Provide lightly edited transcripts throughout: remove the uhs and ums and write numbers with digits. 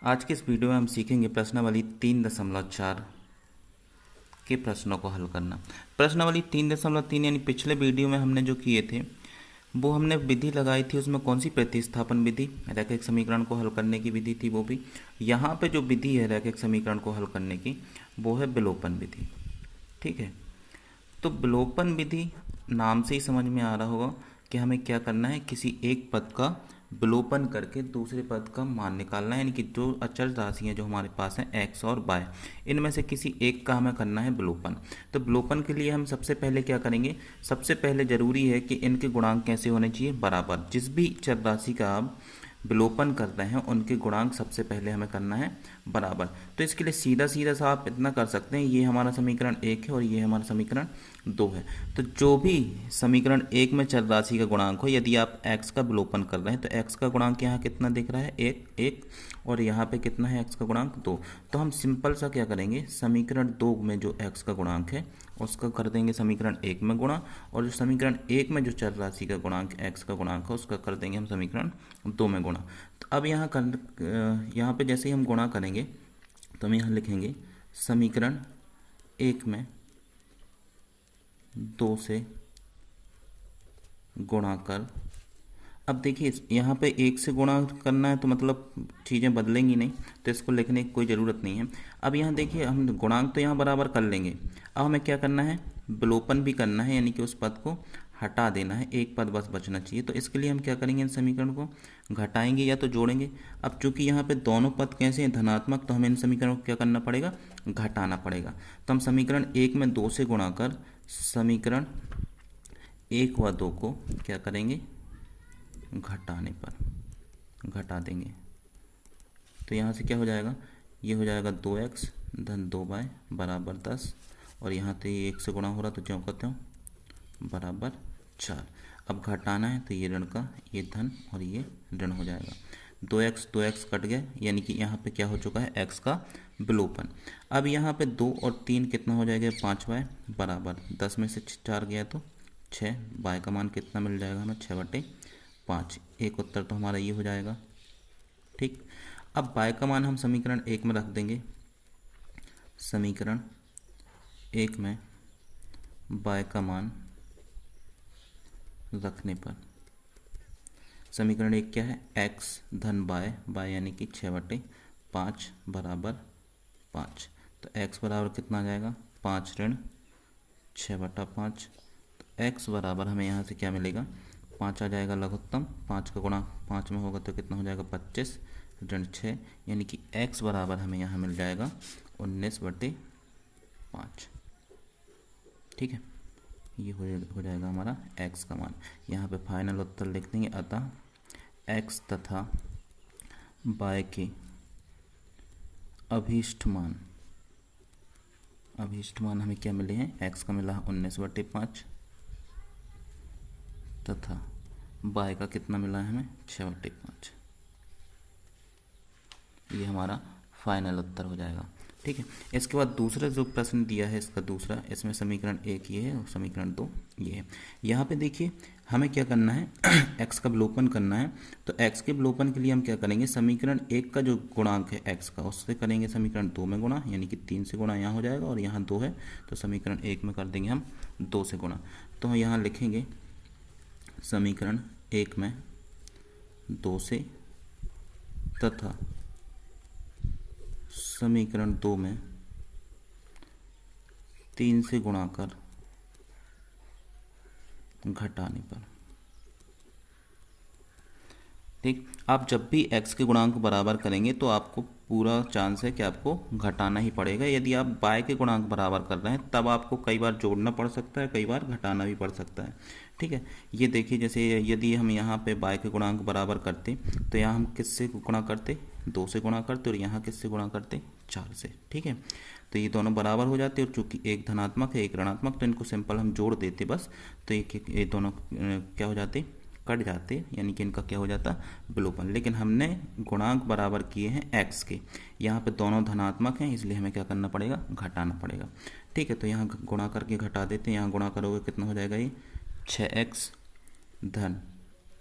आज के इस वीडियो में हम सीखेंगे प्रश्नावली 3.4 के प्रश्नों को हल करना। प्रश्नावली 3.3 यानी पिछले वीडियो में हमने जो किए थे वो हमने विधि लगाई थी, उसमें कौन सी प्रतिस्थापन विधि, रैखिक समीकरण को हल करने की विधि थी वो भी। यहाँ पे जो विधि है रैखिक समीकरण को हल करने की वो है विलोपन विधि। ठीक है, तो विलोपन विधि नाम से ही समझ में आ रहा होगा कि हमें क्या करना है, किसी एक पद का विलोपन करके दूसरे पद का मान निकालना है। यानी कि जो अचल राशि हैं जो हमारे पास हैं एक्स और वाई, इनमें से किसी एक का हमें करना है विलोपन। तो विलोपन के लिए हम सबसे पहले क्या करेंगे, सबसे पहले जरूरी है कि इनके गुणांक कैसे होने चाहिए, बराबर। जिस भी चर राशि का आप विलोपन कर रहे हैं उनके गुणांक सबसे पहले हमें करना है बराबर। तो इसके लिए सीधा सीधा सा आप इतना कर सकते हैं, ये हमारा समीकरण 1 है और ये हमारा समीकरण 2 है। तो जो भी समीकरण 1 में चर राशि का गुणांक हो, यदि आप x का विलोपन कर रहे हैं तो x का गुणांक यहाँ कितना दिख रहा है, 1 और यहाँ पे कितना है x का गुणांक 2। तो हम सिंपल सा क्या करेंगे, समीकरण 2 में जो x का गुणांक है उसका कर देंगे समीकरण 1 में गुणा, और जो समीकरण 1 में जो चर राशि का गुणांक x का गुणांक है उसका कर देंगे हम समीकरण 2 में गुणा। तो अब यहाँ पे जैसे ही हम गुणा करेंगे तो हम यहाँ लिखेंगे समीकरण 1 में 2 से गुणा कर। अब देखिए यहाँ पे 1 से गुणा करना है तो मतलब चीज़ें बदलेंगी नहीं, तो इसको लिखने की कोई ज़रूरत नहीं है। अब यहाँ देखिए हम गुणांक तो यहाँ बराबर कर लेंगे, अब हमें क्या करना है, विलोपन भी करना है, यानी कि उस पद को हटा देना है, एक पद बस बचना चाहिए। तो इसके लिए हम क्या करेंगे, इन समीकरण को घटाएंगे या तो जोड़ेंगे। अब चूंकि यहाँ पे दोनों पद कैसे हैं, धनात्मक, तो हमें इन समीकरणों को क्या करना पड़ेगा, घटाना पड़ेगा। तो हम समीकरण 1 में 2 से गुणा कर समीकरण 1 व 2 को क्या करेंगे, घटाने पर घटा देंगे। तो यहाँ से क्या हो जाएगा, ये हो जाएगा 2x धन 2y बराबर 10, और यहाँ तो ये 1 से गुणा हो रहा तो क्यों कहते हो बराबर 4। अब घटाना है तो ये ऋण का ये धन और ये ऋण हो जाएगा, 2x कट गया, यानी कि यहाँ पे क्या हो चुका है, x का विलोपन। अब यहाँ पे 2 और 3 कितना हो जाएगा, 5y बराबर 10 में से 4 गया तो 6, y का मान कितना मिल जाएगा हमें, 6/5। एक उत्तर तो हमारा ये हो जाएगा। ठीक, अब y का मान हम समीकरण 1 में रख देंगे, समीकरण 1 में y का मान रखने पर समीकरण 1 क्या है, x धन y यानी कि 6/5 बराबर 5। तो x बराबर कितना आ जाएगा, 5 ऋण 6/5। तो x बराबर हमें यहाँ से क्या मिलेगा, 5 आ जाएगा लघुत्तम, 5 का गुणा 5 में होगा तो कितना हो जाएगा, 25 ऋण 6, यानी कि x बराबर हमें यहाँ मिल जाएगा 19/5। ठीक है, ये हो जाएगा हमारा x का मान। यहाँ पे फाइनल उत्तर लिख देंगे, अतः x तथा y के अभीष्ट मान हमें क्या मिले हैं, x का मिला 19/5 तथा y का कितना मिला है हमें, 6/5। ये हमारा फाइनल उत्तर हो जाएगा। ठीक है, इसके बाद दूसरा जो प्रश्न दिया है इसका दूसरा, इसमें समीकरण 1 ये है और समीकरण 2 ये है। यहाँ पे देखिए हमें क्या करना है x का विलोपन करना है। तो x के विलोपन के लिए हम क्या करेंगे, समीकरण 1 का जो गुणांक है x का उससे करेंगे समीकरण 2 में गुणा, यानी कि 3 से गुणा यहाँ हो जाएगा, और यहाँ 2 है तो समीकरण 1 में कर देंगे हम 2 से गुणा। तो यहाँ लिखेंगे समीकरण 1 में 2 से तथा समीकरण 2 में 3 से गुणा कर घटाने पर। ठीक, आप जब भी x के गुणांक को बराबर करेंगे तो आपको पूरा चांस है कि आपको घटाना ही पड़ेगा। यदि आप y के गुणांक बराबर कर रहे हैं तब आपको कई बार जोड़ना पड़ सकता है, कई बार घटाना भी पड़ सकता है। ठीक है, ये देखिए जैसे यदि हम यहाँ पे y के गुणांक बराबर करते तो यहाँ हम किससे गुणा करते, 2 से गुणा करते, और यहाँ किससे गुणा करते, 4 से। ठीक है, तो ये दोनों बराबर हो जाते, और चूंकि एक धनात्मक है एक ऋणात्मक तो इनको सिंपल हम जोड़ देते बस, तो ये दोनों क्या हो जाते, कट जाते, यानी कि इनका क्या हो जाता, विलोपन। लेकिन हमने गुणांक बराबर किए हैं x के, यहाँ पे दोनों धनात्मक हैं इसलिए हमें क्या करना पड़ेगा, घटाना पड़ेगा। ठीक है, तो यहाँ गुणा करके घटा देते हैं, यहाँ गुणा करोगे कितना हो जाएगा, ये 6x धन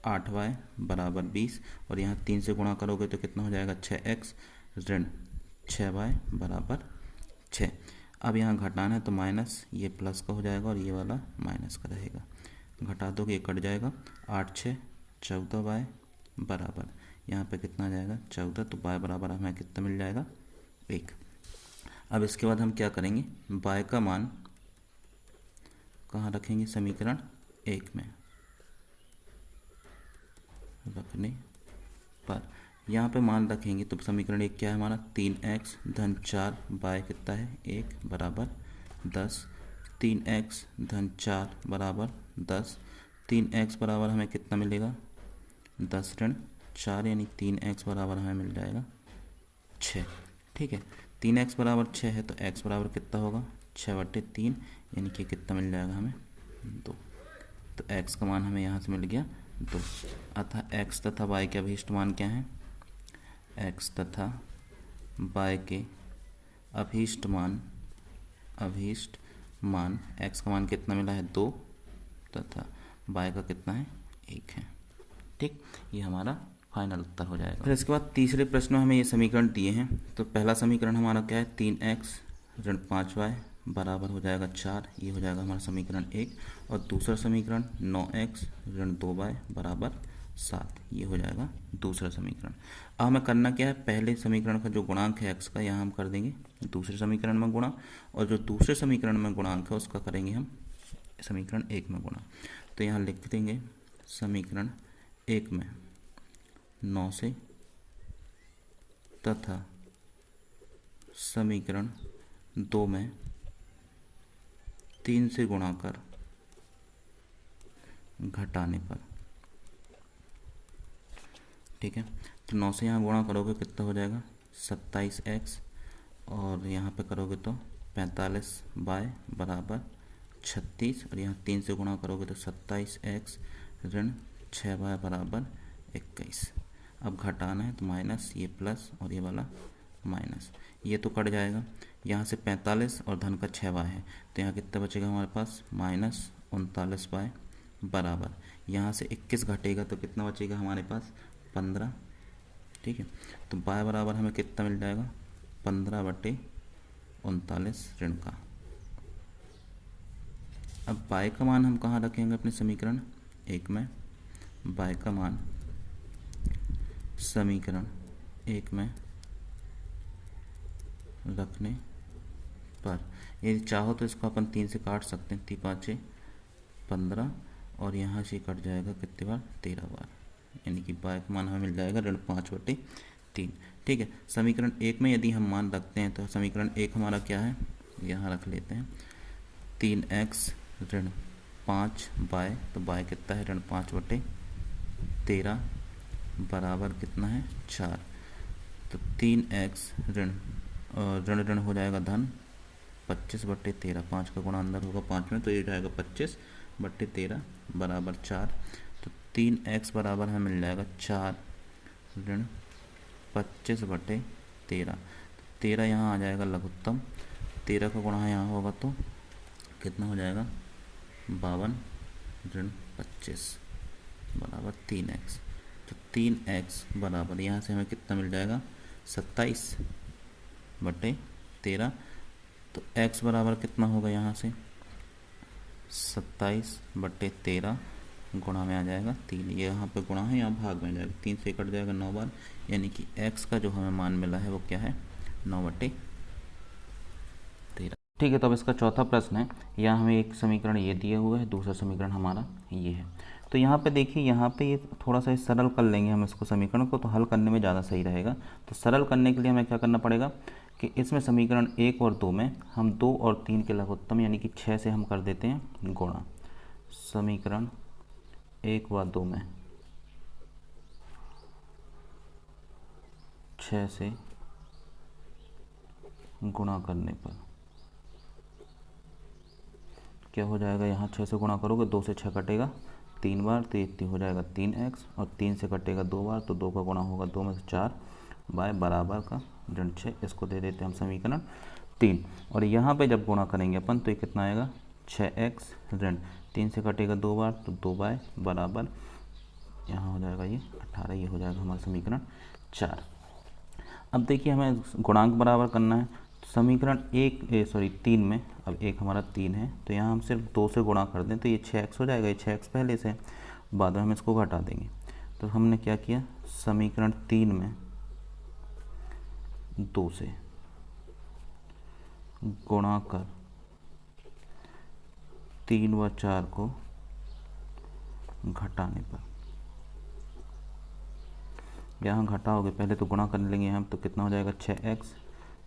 8y बराबर 20, और यहाँ 3 से गुणा करोगे तो कितना हो जाएगा, 6x ऋण 6y बराबर 6। अब यहाँ घटाना है तो माइनस, ये प्लस का हो जाएगा और ये वाला माइनस का रहेगा। घटा दोगे ये कट जाएगा, 8 6 14y बराबर यहाँ पे कितना आ जाएगा 14। तो y बराबर हमें कितना मिल जाएगा 1। अब इसके बाद हम क्या करेंगे, y का मान कहाँ रखेंगे, समीकरण 1 में रखने पर यहाँ पे मान रखेंगे तो समीकरण 1 क्या है हमारा, 3x धन 4y कितना है 1 बराबर 10। 3x धन 4 बराबर 10। 3x बराबर हमें कितना मिलेगा 10 ऋण 4, यानी 3x बराबर हमें मिल जाएगा 6। ठीक है, 3x बराबर 6 है तो x बराबर कितना होगा 6/3, यानी कि कितना मिल जाएगा हमें 2। तो x का मान हमें यहाँ से मिल गया 2। अतः x तथा y के अभीष्ट मान क्या हैं, x तथा y के अभीष्ट मान x का मान कितना मिला है 2 तथा y का कितना है 1 है। ठीक, ये हमारा फाइनल उत्तर हो जाएगा। फिर इसके बाद तीसरे प्रश्न में हमें ये समीकरण दिए हैं। तो पहला समीकरण हमारा क्या है, 3x ऋण 5y बराबर हो जाएगा 4, ये हो जाएगा हमारा समीकरण 1। और दूसरा समीकरण 9x ऋण 2y बराबर 7, ये हो जाएगा दूसरा समीकरण। अब हमें करना क्या है, पहले समीकरण का जो गुणांक है x का, यहाँ हम कर देंगे दूसरे समीकरण में गुणा, और जो दूसरे समीकरण में गुणांक है उसका करेंगे हम समीकरण 1 में गुणा। तो यहाँ लिख देंगे समीकरण 1 में 9 से तथा समीकरण 2 में 3 से गुणा कर घटाने पर। ठीक है, तो 9 से यहाँ गुणा करोगे कितना हो जाएगा 27x, और यहाँ पे करोगे तो 45y बराबर 36, और यहाँ 3 से गुणा करोगे तो 27x ऋण 6y बराबर 21। अब घटाना है तो माइनस, ये प्लस और ये वाला माइनस, ये तो कट जाएगा। यहाँ से 45 और धन का 6y है तो यहाँ कितना बचेगा हमारे पास -39y बराबर, यहाँ से 21 घटेगा तो कितना बचेगा हमारे पास 15। ठीक है, तो y बराबर हमें कितना मिल जाएगा 15/39 ऋण का। अब y का मान हम कहाँ रखेंगे अपने समीकरण 1 में, y का मान समीकरण 1 में रखने पर, यदि चाहो तो इसको अपन 3 से काट सकते हैं, 3 5 15, और यहाँ से कट जाएगा कितने बार 13 बार, यानी कि y का मान हमें मिल जाएगा ऋण 5/3। ठीक है, समीकरण 1 में यदि हम मान रखते हैं तो समीकरण 1 हमारा क्या है, यहाँ रख लेते हैं 3x ऋण 5y, तो y कितना है ऋण 5/13 बराबर कितना है 4। तो 3x ऋण ऋण हो जाएगा धन 25/13, 5 का गुणा अंदर होगा 5 में, तो ये जाएगा 25/13 बराबर 4। तो 3x बराबर हमें मिल जाएगा 4 ऋण 25/13। 13 यहाँ आ जाएगा लघुत्तम, 13 का गुणा यहाँ होगा तो कितना हो जाएगा 52 ऋण 25 बराबर 3x। तो 3x बराबर यहाँ से हमें कितना मिल जाएगा 27/13। तो x बराबर कितना होगा यहाँ से 27/13 गुणा में आ जाएगा 3, ये यहाँ पे गुणा है, यहाँ भाग में आ जाएगा, 3 से कट जाएगा 9 बार, यानी कि x का जो हमें मान मिला है वो क्या है 9/13। ठीक है, तो अब इसका चौथा प्रश्न है, यहाँ हमें एक समीकरण ये दिया हुआ है, दूसरा समीकरण हमारा ये है। तो यहाँ पे देखिए, यहाँ पे ये थोड़ा सा सरल कर लेंगे हम इसको समीकरण को, तो हल करने में ज़्यादा सही रहेगा। तो सरल करने के लिए हमें क्या करना पड़ेगा कि इसमें समीकरण 1 और 2 में हम 2 और 3 के लघुत्तम यानी कि 6 से हम कर देते हैं गुणा। समीकरण 1 व 2 में 6 से गुणा करने पर क्या हो जाएगा, यहाँ 6 से गुणा करोगे 2 से 6 कटेगा 3 बार, तो ये हो जाएगा 3x, और 3 से कटेगा 2 बार, तो 2 का गुणा होगा 2 में से 4 बाय बराबर का ऋण 6। इसको दे देते हैं हम समीकरण 3, और यहाँ पे जब गुणा करेंगे अपन तो ये कितना आएगा 6x ऋण 3 से कटेगा 2 बार, तो 2 बाय बराबर यहाँ हो जाएगा ये 18, ये हो जाएगा हमारा समीकरण 4। अब देखिए हमें गुणांक बराबर करना है, तो समीकरण 3 में, अब एक हमारा 3 है तो यहाँ हम सिर्फ 2 से गुणा कर दें तो ये 6x हो जाएगा, ये 6x पहले से, बाद में हम इसको घटा देंगे। तो हमने क्या किया, समीकरण 3 में 2 से गुणा कर 3 व 4 को घटाने पर, यहाँ घटाओगे, पहले तो गुणा कर लेंगे हम, तो कितना हो जाएगा 6x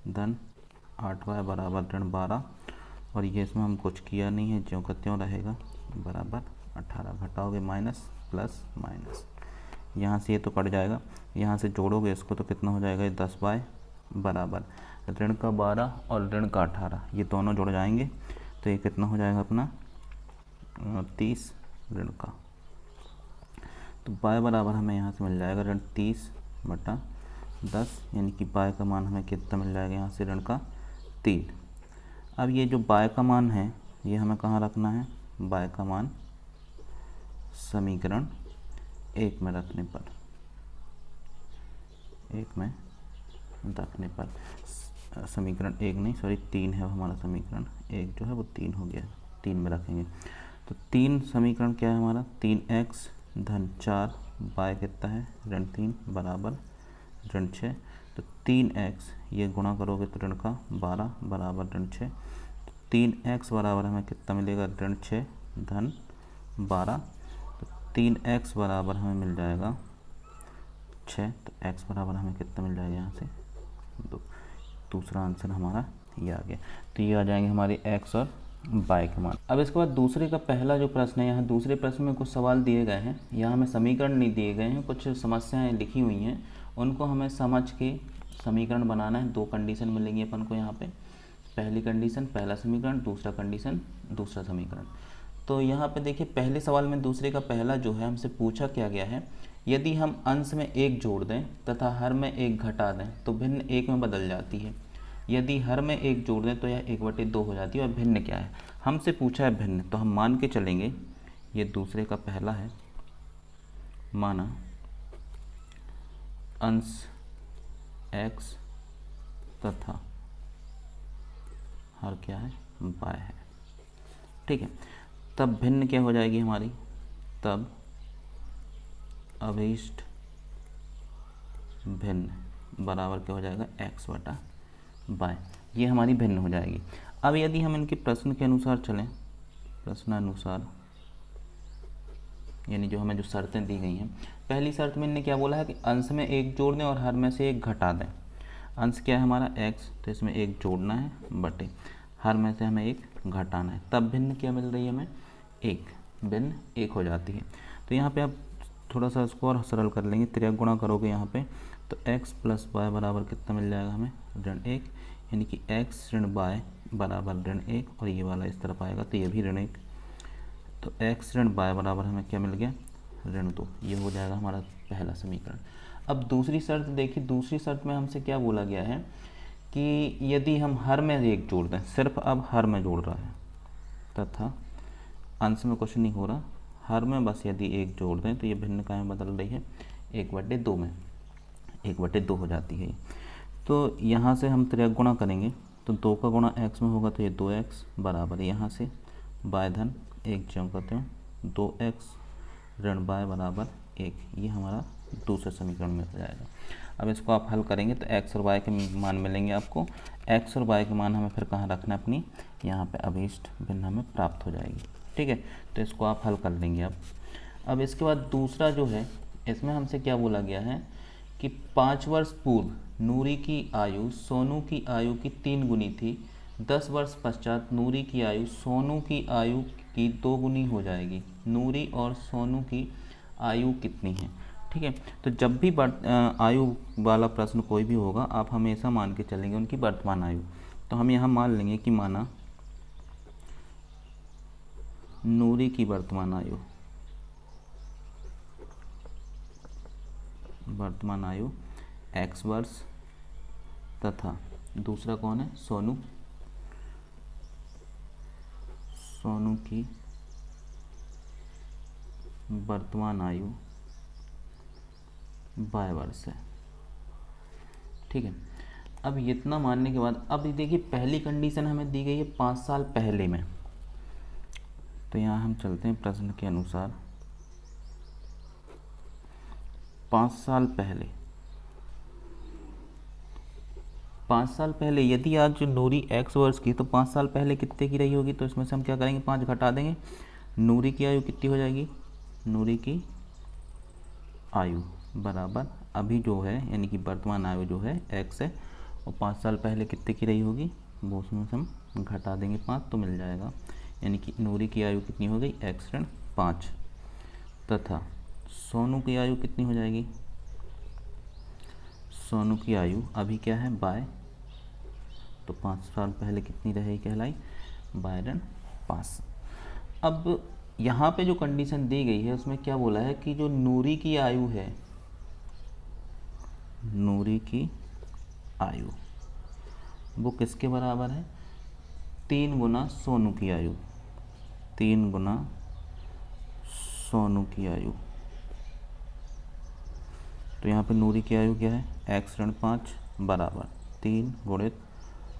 धन 8y बराबर ऋण 12, और ये इसमें हम कुछ किया नहीं है, ज्यों का त्यों रहेगा, बराबर 18। घटाओगे माइनस प्लस माइनस, यहाँ से ये तो कट जाएगा, यहाँ से जोड़ोगे इसको तो कितना हो जाएगा, 10y बराबर ऋण का 12 और ऋण का 18, ये दोनों जुड़ जाएंगे तो ये कितना हो जाएगा अपना 30 ऋण का। तो y बराबर हमें यहाँ से मिल जाएगा ऋण 30 बटा 10, यानी कि y का मान हमें कितना मिल जाएगा यहाँ से, ऋण का 3। अब ये जो y का मान है ये हमें कहाँ रखना है, y का मान समीकरण 1 में रखने पर, 1 में रखने पर, समीकरण 1 नहीं सॉरी 3 है हमारा, समीकरण 1 जो है वो 3 हो गया, 3 में रखेंगे। तो 3 समीकरण क्या है हमारा, 3x धन 4 y कितना है ऋण 3 बराबर ऋण 6, तो 3x ये गुणा करोगे तो ऋण का 12 बराबर ऋण 6, तो 3x बराबर हमें कितना मिलेगा, ऋण 6 धन 12, तो 3x बराबर हमें मिल जाएगा 6, तो x बराबर हमें कितना मिल जाएगा यहाँ से 2। दूसरा आंसर हमारा ये आ गया। तो ये आ जाएंगे हमारे x और y के मान। अब इसके बाद दूसरे का पहला जो प्रश्न है, यहाँ दूसरे प्रश्न में कुछ सवाल दिए गए हैं, यहाँ हमें समीकरण नहीं दिए गए हैं, कुछ समस्याएं लिखी हुई हैं, उनको हमें समझ के समीकरण बनाना है। 2 कंडीशन मिलेंगी अपन को यहाँ पे, पहली कंडीशन पहला समीकरण, दूसरा कंडीशन दूसरा समीकरण। तो यहाँ पे देखिए पहले सवाल में दूसरे का पहला जो है हमसे पूछा क्या गया है, यदि हम अंश में 1 जोड़ दें तथा हर में 1 घटा दें तो भिन्न 1 में बदल जाती है। यदि हर में 1 जोड़ दें तो यह 1/2 हो जाती है। और भिन्न क्या है, हमसे पूछा है भिन्न, तो हम मान के चलेंगे ये दूसरे का पहला है, माना अंश x तथा हर क्या है, y है, ठीक है। तब भिन्न क्या हो जाएगी हमारी, तब अभीष्ट भिन्न बराबर क्या हो जाएगा, x बटा y, ये हमारी भिन्न हो जाएगी। अब यदि हम इनके प्रश्न के अनुसार चलें, प्रश्नानुसार, यानी जो हमें जो शर्तें दी गई हैं, पहली शर्त में इन्होंने क्या बोला है कि अंश में 1 जोड़ दें और हर में से 1 घटा दें। अंश क्या है हमारा x, तो इसमें 1 जोड़ना है बटे हर में से हमें 1 घटाना है, तब भिन्न क्या मिल रही है हमें, 1, भिन्न 1 हो जाती है। तो यहाँ पे आप थोड़ा सा इसको और सरल कर लेंगे, 3 गुणा करोगे यहाँ पे तो x प्लस y बराबर कितना मिल जाएगा हमें, ऋण 1, यानी कि x ऋण y बराबर ऋण 1, और ये वाला इस तरफ आएगा तो ये भी ऋण 1, तो x ऋण y बराबर हमें क्या मिल गया, ऋण 2। ये हो जाएगा हमारा पहला समीकरण। अब दूसरी शर्त देखिए, दूसरी शर्त में हमसे क्या बोला गया है कि यदि हम हर में 1 जोड़ दें, सिर्फ अब हर में जोड़ रहा है तथा अंश में कुछ नहीं हो रहा, हर में बस यदि 1 जोड़ दें तो ये भिन्न काय में बदल रही है, 1/2 में, 1/2 हो जाती है। तो यहाँ से हम 3 गुणा करेंगे तो 2 का गुणा x में होगा तो ये 2x बराबर, यहाँ से y धन 1 ज्यों का त्यों 2x ऋण y बराबर 1, ये हमारा दूसरे समीकरण में हो जाएगा। अब इसको आप हल करेंगे तो x और y के मान मिलेंगे आपको, x और y के मान हमें फिर कहाँ रखना है अपनी, यहाँ पे अभीष्ट भिन्न हमें प्राप्त हो जाएगी, ठीक है। तो इसको आप हल कर लेंगे अब इसके बाद दूसरा जो है, इसमें हमसे क्या बोला गया है कि 5 वर्ष पूर्व नूरी की आयु सोनू की आयु की 3 गुनी थी, 10 वर्ष पश्चात नूरी की आयु सोनू की आयु की 2 गुनी हो जाएगी। नूरी और सोनू की आयु कितनी है, ठीक है। तो जब भी आयु वाला प्रश्न कोई भी होगा, आप हमेशा मान के चलेंगे उनकी वर्तमान आयु। तो हम यहाँ मान लेंगे कि माना नूरी की वर्तमान आयु x वर्ष तथा दूसरा कौन है, सोनू की वर्तमान आयु y वर्ष है, ठीक है। अब इतना मानने के बाद अब देखिए पहली कंडीशन हमें दी गई है 5 साल पहले में, तो यहाँ हम चलते हैं प्रश्न के अनुसार। 5 साल पहले, 5 साल पहले यदि आज नूरी x वर्ष की तो 5 साल पहले कितने की रही होगी, तो इसमें से हम क्या करेंगे 5 घटा देंगे। नूरी की आयु कितनी हो जाएगी, नूरी की आयु बराबर अभी जो है यानी कि वर्तमान आयु जो है x है, और 5 साल पहले कितने की रही होगी वो उसमें से हम घटा देंगे 5 तो मिल जाएगा, यानी कि नूरी की आयु कितनी हो गई x ऋण 5, तथा सोनू की आयु कितनी हो जाएगी, सोनू की आयु अभी क्या है बाय, तो 5 साल पहले कितनी रहेगी कहलाई बाय ऋण 5। अब यहाँ पे जो कंडीशन दी गई है उसमें क्या बोला है कि जो नूरी की आयु है, नूरी की आयु वो किसके बराबर है, 3 गुना सोनू की आयु, 3 गुना सोनू की आयु। तो यहाँ पे नूरी की आयु क्या है x ऋण 5 बराबर 3 गुणित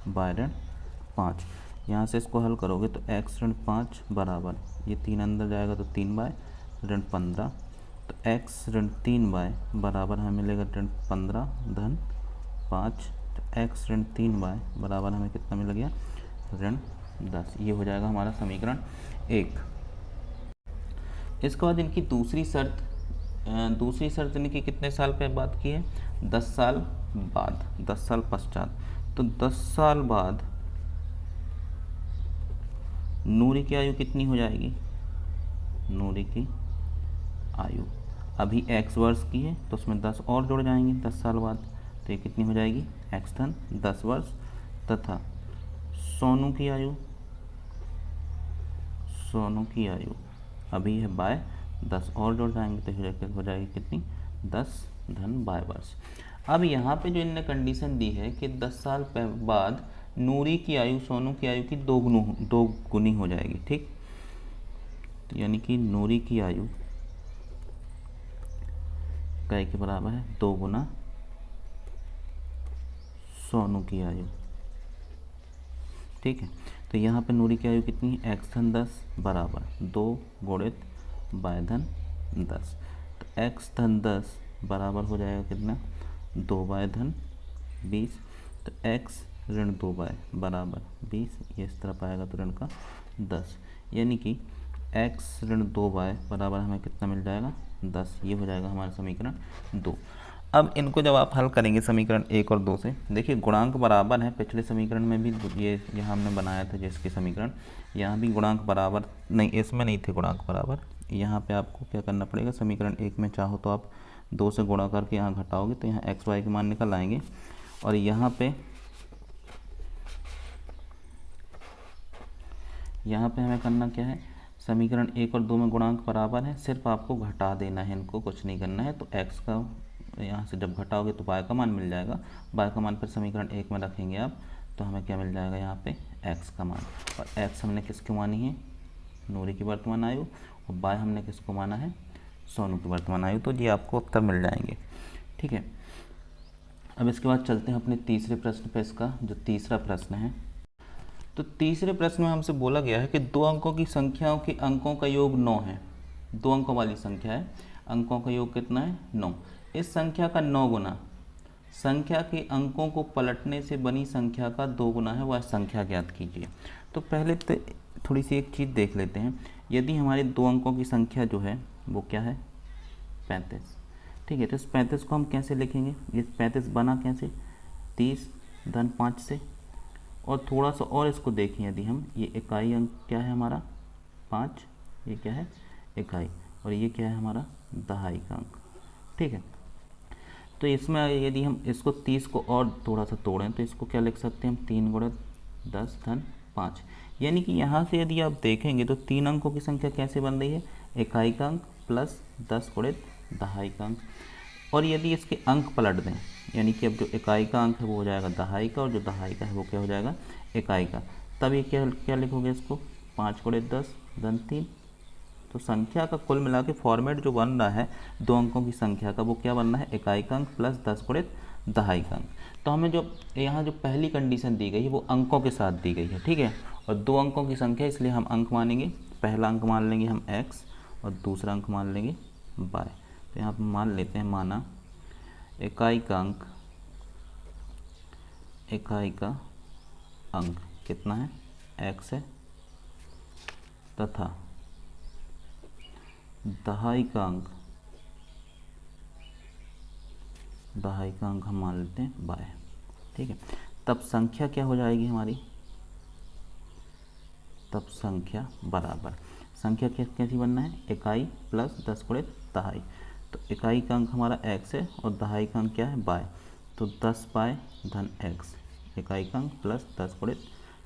बाय ऋण 5। यहाँ से इसको हल करोगे तो x ऋण 5 बराबर ये 3 अंदर जाएगा तो 3 बाय ऋण 15, तो x ऋण 3 बाय बराबर हमें मिलेगा ऋण 15 धन 5, तो x ऋण 3 बाय बराबर हमें कितना मिल गया ऋण 10। ये हो जाएगा हमारा समीकरण 1। इसके बाद इनकी दूसरी शर्त इनकी कितने साल पे बात की है, 10 साल बाद, 10 साल पश्चात। तो 10 साल बाद नूरी की आयु कितनी हो जाएगी, नूरी की आयु अभी x वर्ष की है तो उसमें 10 और जुड़ जाएंगे 10 साल बाद, तो ये कितनी हो जाएगी x धन 10 वर्ष, तथा सोनू की आयु, सोनू की आयु अभी है बाय 10 और जुड़ जाएंगे तो हो जाएगी कितनी 10 धन बाय वर्ष। अब यहाँ पे जो इनने कंडीशन दी है कि 10 साल बाद नूरी की आयु सोनू की आयु की दो गुनी हो जाएगी, ठीक। तो यानी कि नूरी की आयु काय के बराबर है 2 गुना सोनू की आयु, ठीक है। तो यहाँ पे नूरी की आयु कितनी है x धन 10 बराबर 2 गुणित बाय धन 10, तो x धन 10 बराबर हो जाएगा कितना 2 बाय धन 20, तो x ऋण 2 बाय बराबर 20, ये इस तरफ आएगा तो ऋण का 10, यानी कि x ऋण 2 बाय बराबर हमें कितना मिल जाएगा 10। ये हो जाएगा हमारा समीकरण 2। अब इनको जब आप हल करेंगे समीकरण 1 और 2 से, देखिए गुणांक बराबर है, पिछले समीकरण में भी ये यहाँ हमने बनाया था जिसके समीकरण, यहाँ भी गुणांक बराबर नहीं, इसमें नहीं थे गुणांक बराबर। यहाँ पे आपको क्या करना पड़ेगा, समीकरण 1 में चाहो तो आप 2 से गुणा करके यहाँ घटाओगे तो यहाँ एक्स वाई के मान निकल आएंगे, और यहाँ पे हमें करना क्या है, समीकरण 1 और 2 में गुणांक बराबर है, सिर्फ आपको घटा देना है, इनको कुछ नहीं करना है। तो x का यहाँ से जब घटाओगे तो y का मान मिल जाएगा, y का मान फिर समीकरण 1 में रखेंगे आप, तो हमें क्या मिल जाएगा यहाँ पे x का मान, और x हमने किसको मानी है नूरी की वर्तमान आयु, और y हमने किसको माना है सोनू की वर्तमान आयु, तो ये आपको उत्तर मिल जाएंगे, ठीक है। अब इसके बाद चलते हैं अपने तीसरे प्रश्न पे। इसका जो तीसरा प्रश्न है, तो तीसरे प्रश्न में हमसे बोला गया है कि 2 अंकों की संख्याओं के अंकों का योग 9 है, 2 अंकों वाली संख्या है, अंकों का योग कितना है 9। इस संख्या का 9 गुना संख्या के अंकों को पलटने से बनी संख्या का 2 गुना है, वह संख्या ज्ञात कीजिए। तो पहले तो थोड़ी सी एक चीज़ देख लेते हैं, यदि हमारे 2 अंकों की संख्या जो है वो क्या है 35, ठीक है। तो इस 35 को हम कैसे लिखेंगे, ये 35 बना कैसे 30 धन 5 से, और थोड़ा सा और इसको देखें, यदि हम ये इकाई अंक क्या है हमारा 5, ये क्या है इकाई, और ये क्या है हमारा दहाई का अंक, ठीक है। तो इसमें यदि हम इसको 30 को और थोड़ा सा तोड़ें तो इसको क्या लिख सकते हैं हम 3 गुणित 10 धन 5, यानी कि यहाँ से यदि आप देखेंगे तो 3 अंकों की संख्या कैसे बन रही है, इकाई का अंक प्लस 10 गुणित दहाई का अंक। और यदि इसके अंक पलट दें, यानी कि अब जो इकाई का अंक है वो हो जाएगा दहाई का, और जो दहाई का है वो क्या हो जाएगा इकाई का, तब ये क्या लिखोगे इसको 5 गुणित 10 धन 3। तो संख्या का कुल मिला के फॉर्मेट जो बन रहा है 2 अंकों की संख्या का, वो क्या बन रहा है इकाई का अंक प्लस 10 गुणित दहाई का अंक। तो हमें जो यहाँ जो पहली कंडीशन दी गई है वो अंकों के साथ दी गई है, ठीक है, और 2 अंकों की संख्या इसलिए हम अंक मानेंगे। पहला अंक मान लेंगे हम x और दूसरा अंक मान लेंगे y। तो यहाँ पर मान लेते हैं, माना इकाई का अंक कितना है, x है, तथा दहाई का अंक हम मान लेते हैं y, ठीक है। तब संख्या क्या हो जाएगी हमारी, तब संख्या बराबर, संख्या कैसी बनना है, इकाई प्लस 10 गुणित दहाई। तो इकाई का अंक हमारा x है और दहाई का अंक क्या है, y। तो 10 y धन x, इकाई का अंक प्लस 10 गुणित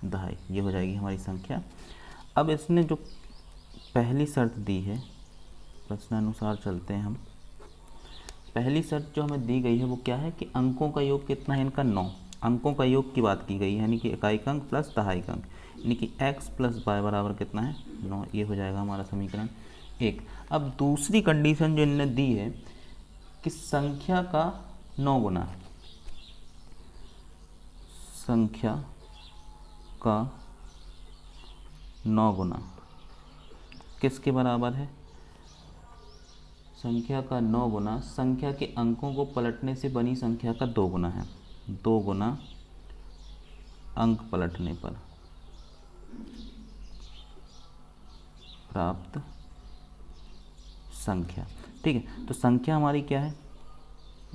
दहाई, ये हो जाएगी हमारी संख्या। अब इसने जो पहली शर्त दी है, प्रश्नानुसार चलते हैं हम। पहली शर्त जो हमें दी गई है वो क्या है कि अंकों का योग कितना है इनका, 9 अंकों का योग की बात की गई है, यानी कि इकाई का अंक प्लस दहाई का अंक, यानी कि x प्लस y बराबर कितना है, 9। ये हो जाएगा हमारा समीकरण 1। अब दूसरी कंडीशन जो इन्होंने दी है कि संख्या का 9 गुना, संख्या का 9 गुना किसके बराबर है, संख्या का 9 गुना संख्या के अंकों को पलटने से बनी संख्या का 2 गुना है, 2 गुना अंक पलटने पर प्राप्त संख्या, ठीक है। तो संख्या हमारी क्या है,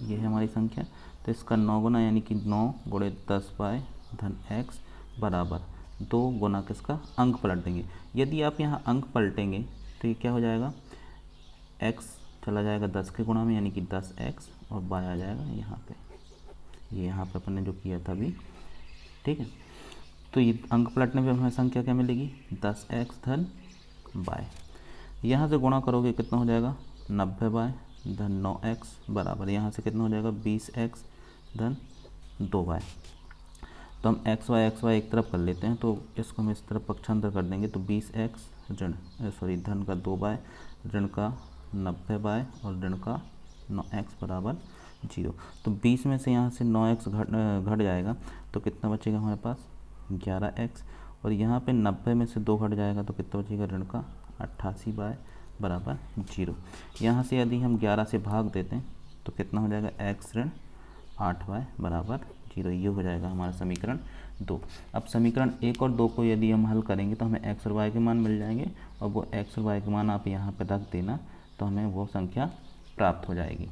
ये है हमारी संख्या। तो इसका 9 गुना यानी कि 9 गुणित 10 y धन x बराबर 2 गुना किसका, अंक पलट देंगे। यदि आप यहाँ अंक पलटेंगे तो ये क्या हो जाएगा, x चला जाएगा 10 के गुणा में, यानी कि 10x, और y आ जाएगा यहाँ पे, ये यहाँ पे अपन ने जो किया था अभी, ठीक है। तो ये अंक पलटने पे हमें संख्या क्या मिलेगी, 10x धन y। यहाँ से गुणा करोगे कितना हो जाएगा, 90y धन 9x बराबर, यहाँ से कितना हो जाएगा, 20x धन 2y। तो हम x y एक तरफ कर लेते हैं, तो इसको हम इस तरफ पक्षांतर कर देंगे, तो 20x धन का 2y ऋण का 90y और ऋण का 9x बराबर 0। तो 20 में से यहाँ से 9x घट जाएगा, तो कितना बचेगा हमारे पास, 11x, और यहाँ पे 90 में से 2 घट जाएगा तो कितना बचेगा, ऋण का 88y बराबर 0। यहाँ से यदि हम 11 से भाग देते हैं तो कितना हो जाएगा, x ऋण 8y बराबर 0। ये हो जाएगा हमारा समीकरण 2। अब समीकरण 1 और 2 को यदि हम हल करेंगे तो हमें x और y के मान मिल जाएंगे, और वो x और y के मान आप यहाँ पर रख देना, तो हमें वो संख्या प्राप्त हो जाएगी,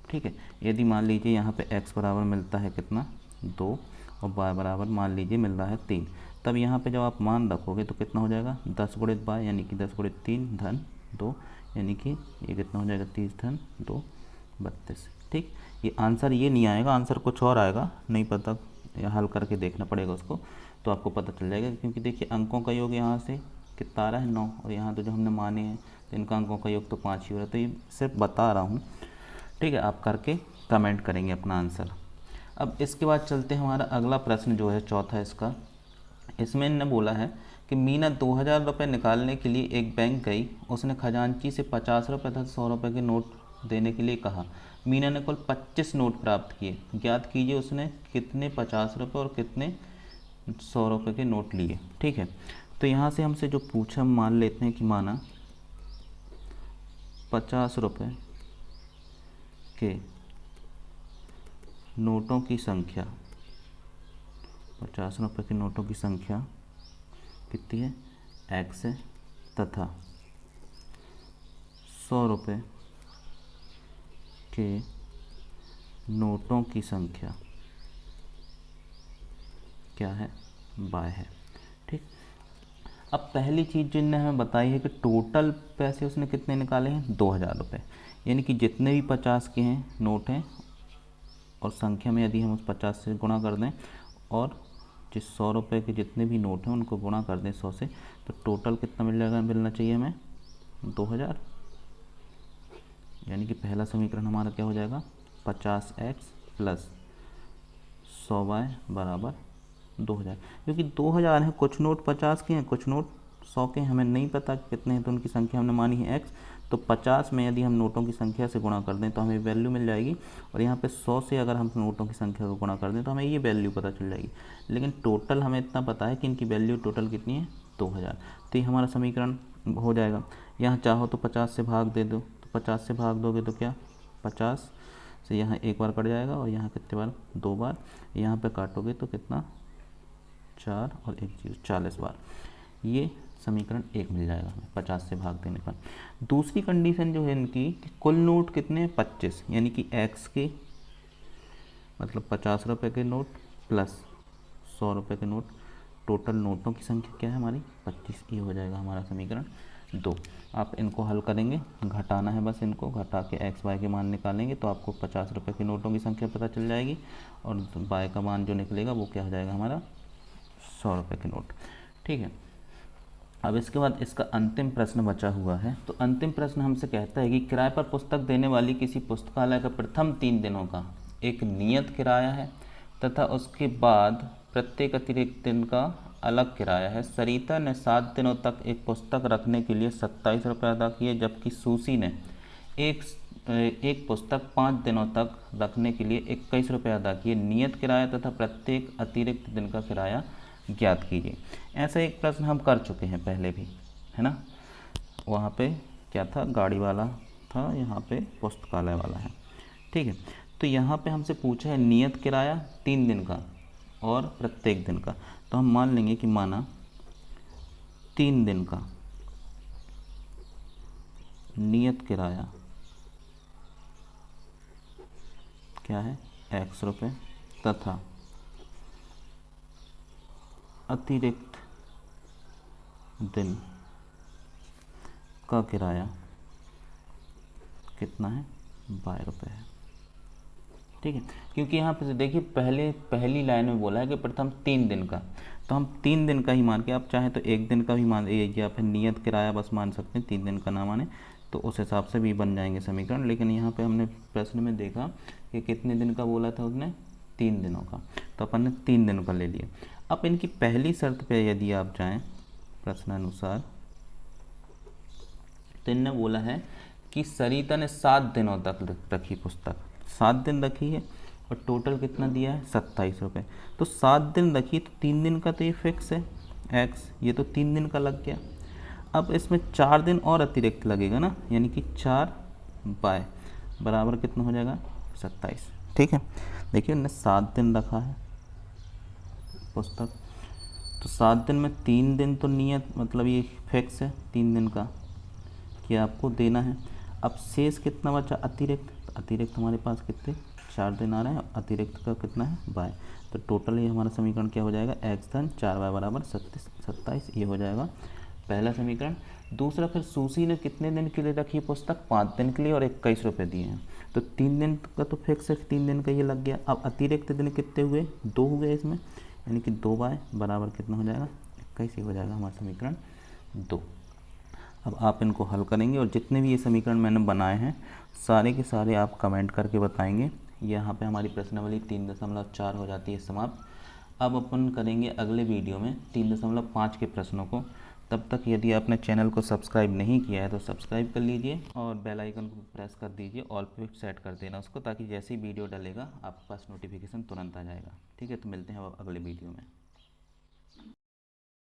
ठीक है। यदि मान लीजिए यहाँ पे x बराबर मिलता है कितना, 2, और y बराबर मान लीजिए मिल रहा है 3, तब यहाँ पे जब आप मान रखोगे तो कितना हो जाएगा, 10 गुणित y यानी कि 10 गुणित 3 धन 2, यानी कि ये कितना हो जाएगा, 30 धन 2 32, ठीक। ये आंसर ये नहीं आएगा, आंसर कुछ और आएगा, नहीं पता, या हल करके देखना पड़ेगा उसको, तो आपको पता चल जाएगा। क्योंकि देखिए अंकों का योग यहाँ से कितना आ रहा है, 9, और यहाँ तो जो हमने माने हैं तो इनका अंकों का योग तो 5 ही हो रहा है। तो ये सिर्फ बता रहा हूँ, ठीक है, आप करके कमेंट करेंगे अपना आंसर। अब इसके बाद चलते हैं, हमारा अगला प्रश्न जो है चौथा इसका, इसमें इन्होंने बोला है कि मीना 2000 रुपये निकालने के लिए एक बैंक गई, उसने खजांची से 50 रुपये तथा 100 रुपये के नोट देने के लिए कहा। मीना ने कुल 25 नोट प्राप्त किए, ज्ञात कीजिए उसने कितने 50 रुपये और कितने 100 रुपये के नोट लिए, ठीक है। तो यहाँ से हमसे जो पूछा, हम मान लेते हैं कि माना 50 रुपये के नोटों की संख्या, 50 रुपये के नोटों की संख्या कितनी है, x है, तथा 100 रुपये के नोटों की संख्या क्या है, y है, ठीक। अब पहली चीज़ जो इन्होंने हमें बताई है कि टोटल पैसे उसने कितने निकाले हैं, 2000 रुपये, यानी कि जितने भी 50 के हैं नोट हैं, और संख्या में यदि हम उस 50 से गुणा कर दें, और जिस 100 रुपये के जितने भी नोट हैं उनको गुणा कर दें 100 से, तो टोटल कितना मिलना चाहिए हमें, 2000। यानी कि पहला समीकरण हमारा क्या हो जाएगा, 50x प्लस 100y बराबर 2000। क्योंकि 2000 है, कुछ नोट 50 के हैं, कुछ नोट 100 के हैं, हमें नहीं पता कितने हैं, तो उनकी संख्या हमने मानी है x, तो तो 50 में यदि हम नोटों की संख्या से गुणा कर दें तो हमें वैल्यू मिल जाएगी, और यहाँ पे 100 से अगर हम नोटों की संख्या को गुणा कर दें तो हमें ये वैल्यू पता चल जाएगी। लेकिन टोटल हमें इतना पता है कि इनकी वैल्यू टोटल कितनी है, 2000। तो ये हमारा समीकरण हो जाएगा। यहाँ चाहो तो 50 से भाग दे दो, तो 50 से भाग दोगे तो क्या 50 से यहाँ एक बार कट जाएगा, और यहाँ कितने बार, 2 बार। यहाँ पे काटोगे तो कितना, 4 और 1 0, 40 बार। ये समीकरण 1 मिल जाएगा हमें 50 से भाग देने पर। दूसरी कंडीशन जो है इनकी कि कुल नोट कितने, 25, यानी कि x के मतलब 50 रुपये के नोट प्लस 100 रुपये के नोट, टोटल नोटों की संख्या क्या है हमारी 25। ये हो जाएगा हमारा समीकरण 2। आप इनको हल करेंगे, घटाना है बस, इनको घटा के x y के मान निकालेंगे तो आपको 50 रुपये के नोटों की संख्या पता चल जाएगी, और y का मान जो निकलेगा वो क्या हो जाएगा हमारा 100 रुपये के नोट। ठीक है। अब इसके बाद इसका अंतिम प्रश्न बचा हुआ है। तो अंतिम प्रश्न हमसे कहता है कि किराए पर पुस्तक देने वाली किसी पुस्तकालय का प्रथम 3 दिनों का एक नियत किराया है तथा उसके बाद प्रत्येक अतिरिक्त दिन का अलग किराया है। सरिता ने 7 दिनों तक एक पुस्तक रखने के लिए 27 रुपये अदा किए, जबकि सूसी ने एक पुस्तक 5 दिनों तक रखने के लिए 21 रुपये अदा किए। नियत किराया तथा प्रत्येक अतिरिक्त दिन का किराया ज्ञात कीजिए। ऐसा एक प्रश्न हम कर चुके हैं पहले भी, है ना। वहाँ पे क्या था, गाड़ी वाला था, यहाँ पे पुस्तकालय वाला है। ठीक है। तो यहाँ पे हमसे पूछा है नियत किराया 3 दिन का और प्रत्येक दिन का। तो हम मान लेंगे कि माना 3 दिन का नियत किराया क्या है, x रुपये, तथा अतिरिक्त दिन का किराया कितना है, 22 रुपये है। ठीक है। क्योंकि यहाँ पे देखिए पहली लाइन में बोला है कि प्रथम 3 दिन का, तो हम 3 दिन का ही मान के, आप चाहें तो 1 दिन का भी मान, या फिर नियत किराया बस मान सकते हैं, 3 दिन का ना माने तो उस हिसाब से भी बन जाएंगे समीकरण। लेकिन यहाँ पे हमने प्रश्न में देखा कि कितने दिन का बोला था उसने, 3 दिनों का, तो अपन ने 3 दिन का ले लिया। अब इनकी पहली शर्त पे यदि आप जाएं प्रश्नानुसार, तो इनने बोला है कि सरिता ने 7 दिनों तक रखी पुस्तक, 7 दिन रखी है, और टोटल कितना दिया है 27 रुपये। तो 7 दिन रखी तो 3 दिन का तो ये फिक्स है x, ये तो 3 दिन का लग गया। अब इसमें 4 दिन और अतिरिक्त लगेगा ना, यानी कि 4 बाय बराबर कितना हो जाएगा 27। ठीक है। देखिए उन्होंने 7 दिन रखा है पुस्तक, तो 7 दिन में 3 दिन तो नियत मतलब ये फिक्स है 3 दिन का कि आपको देना है। अब शेष कितना बचा अतिरिक्त, तो अतिरिक्त हमारे पास कितने 4 दिन आ रहे हैं, अतिरिक्त का कितना है बाय। तो टोटल ये हमारा समीकरण क्या हो जाएगा, x धन 4y बराबर 27। ये हो जाएगा पहला समीकरण। दूसरा, फिर सूसी ने कितने दिन के लिए रखी पुस्तक, 5 दिन के लिए, और 21 रुपये दिए हैं। तो 3 दिन का तो फिक्स है, 3 दिन का ये लग गया। अब अतिरिक्त दिन कितने हुए, 2 हुए इसमें, यानी कि 2 बाय बराबर कितना हो जाएगा 21। ये हो जाएगा हमारा समीकरण 2। अब आप इनको हल करेंगे, और जितने भी ये समीकरण मैंने बनाए हैं सारे के सारे आप कमेंट करके बताएंगे। यहाँ पे हमारी प्रश्नावली 3.4 हो जाती है समाप्त। अब अपन करेंगे अगले वीडियो में 3.5 के प्रश्नों को। तब तक यदि आपने चैनल को सब्सक्राइब नहीं किया है तो सब्सक्राइब कर लीजिए, और बेल आइकन को प्रेस कर दीजिए, ऑल पे सेट कर देना उसको, ताकि जैसे ही वीडियो डलेगा आपके पास नोटिफिकेशन तुरंत आ जाएगा। ठीक है। तो मिलते हैं अब अगले वीडियो में।